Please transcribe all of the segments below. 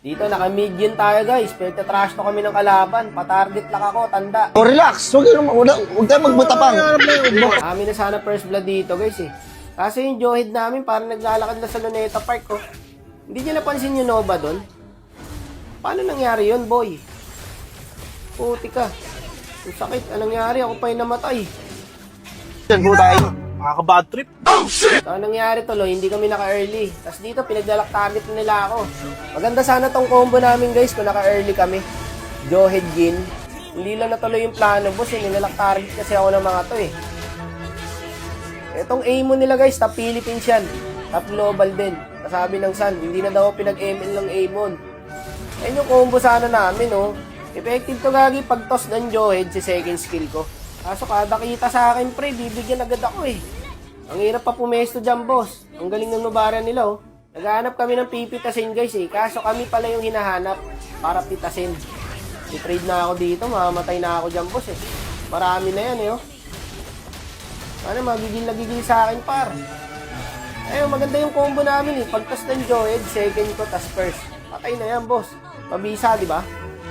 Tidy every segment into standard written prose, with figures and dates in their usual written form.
Dito, naka-medium tayo guys. Pinagtatrash to kami ng kalaban. Patarget lang ako, tanda. Oh, relax. Huwag tayo magbutapang. Kami na sana first blood dito guys eh. Kasi yung Johead namin parang naglalakad na sa Luneta Park oh. Hindi niya napansin yung Nova doon. Paano nangyari yun boy? Puti ka. Ang sakit. Anong nangyari? Ako pa yung namatay. Diyan po tayo. Makaka-bad trip. So, anong nangyari tuloy? Hindi kami naka-early. Tapos dito, pinaglalak target na nila ako. Maganda sana tong combo namin guys kung naka-early kami. Johead Jin. Hindi lang natuloy yung plano boss. Nilalak target kasi ako ng mga to eh. Itong Amon nila guys, top Philippines yan. Top global din. Sabi ng Sun, hindi na daw pinag-ML ng Amon. Ayun yung combo sana namin oh. Effective to gagi pag toss ng Johead si second skill ko. Kaso kada kita sa akin pre, bibigyan agad ako eh. Ang hirap pa pumesto dyan boss. Ang galing ng Novaria nila oh. Naghahanap kami ng pipitasin guys eh. Kaso kami pala yung hinahanap para pitasin. I-trade na ako dito, mamamatay na ako dyan boss eh. Marami na yan eh oh. Ano, magigil na gigil sa akin par. Ayun, maganda yung combo namin eh. Pagtas ng Johead, second ko, tas first. Patay na yan boss. Pabisa di ba?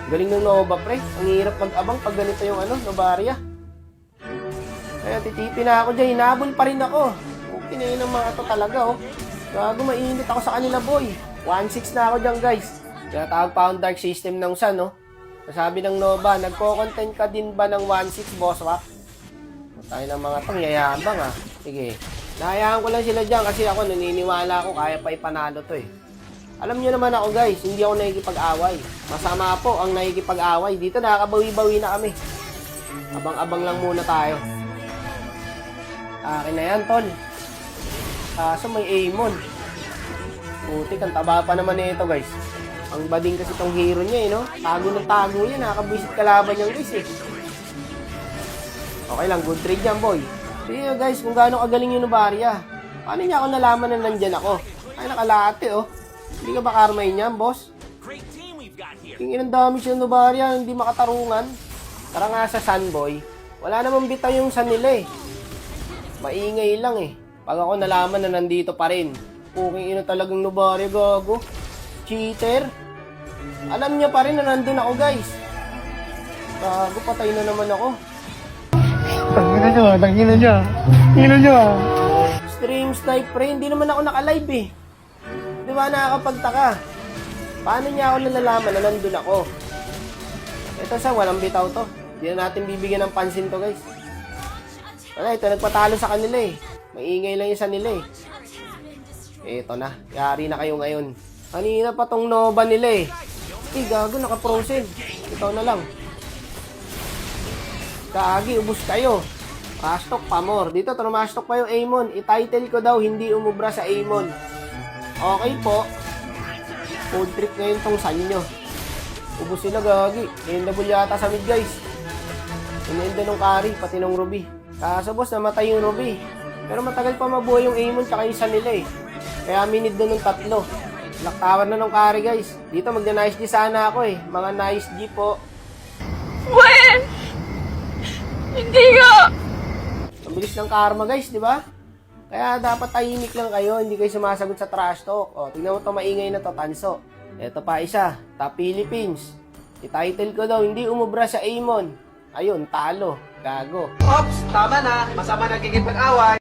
Galing ng Nova pre. Ang hirap mag-abang pag ganito yung ano, Novaria. Kaya titipi na ako dyan, hinabol pa rin ako. Okay na yun ang mga to talaga oh. Gago, mainit ako sa kanila boy. 1-6 na ako dyan guys. Kaya tawag pa ang dark system ng Sun oh. Sabi ng Nova, nagko-content ka din ba ng 1-6 boss wak? Tayo ng mga tong yayabang ah. Sige. Nahayaan ko lang sila dyan kasi ako naniniwala ako kaya pa ipanalo to eh. Alam nyo naman ako guys, hindi ako nakikipag-away. Masama po ang nakikipag-away. Dito nakakabawi-bawi na kami. Abang-abang lang muna tayo. Akin na yan, tol. Kaso may Amon. Putik, ang taba pa naman nito, guys. Ang bading kasi tong hero niya, eh, no? Tago ng tago niya. Nakakabwisit kalaban niyan, guys, eh. Okay lang, good trade yan, boy. Sige, guys, kung gaano kagaling yung Novaria. Paano niya ako nalaman na nandyan ako? Ay, nakalate, oh. Hindi ka ba karmay niyan, boss? Tingin ang dami siya Novaria, hindi makatarungan. Tara nga sa Sun, boy. Wala namang bitaw yung Sun nila, eh. Maingay lang eh. Pag ako nalaman na nandito pa rin. Puking ino talagang Novaria, gago. Cheater. Alam niya pa rin na nandun ako, guys. Gago, patay na naman ako. Tangina nyo. Stream sniper, hindi naman ako naka-live eh. Di ba nakakapagtaka? Paano niya ako nalalaman na nandun ako? Ito sa walang bitaw to. Hindi na natin bibigyan ng pansin to, guys. Wala, ito nagpatalo sa kanila eh. Maingay lang yung sa nila eh. Eto na, yari na kayo ngayon. Kanina pa tong Nova nila eh. Eh, gago, naka-frozen. Ito na lang. Gagi, ubus kayo. Mastok pa more. Dito, trumastok pa yung Amon. I-title ko daw, hindi umubra sa Amon. Okay po. Food trip ngayon tong Sun nyo. Ubus sila, gagi. Endable yata sa mid, guys. Inenda nung carry, pati nung Ruby. Kaso boss, namatay yung Ruby. Pero matagal pa mabuhay yung Amon tsaka yung Sun nila eh. Kaya minid doon ng tatlo. Black tower na nung carry guys. Dito magna-nice G sana ako eh. Mga nice G po. When? Hindi nga! Ang bilis ng karma guys, di ba? Kaya dapat tahimik lang kayo, hindi kayo sumasagot sa trash talk. O, tignan mo ito maingay na to, Tanso. Ito pa isa, Top Philippines. I-title ko daw, hindi umubra sa Amon. Ayun, talo. Gago. Ops, tama na. Masama nagiging pag-away.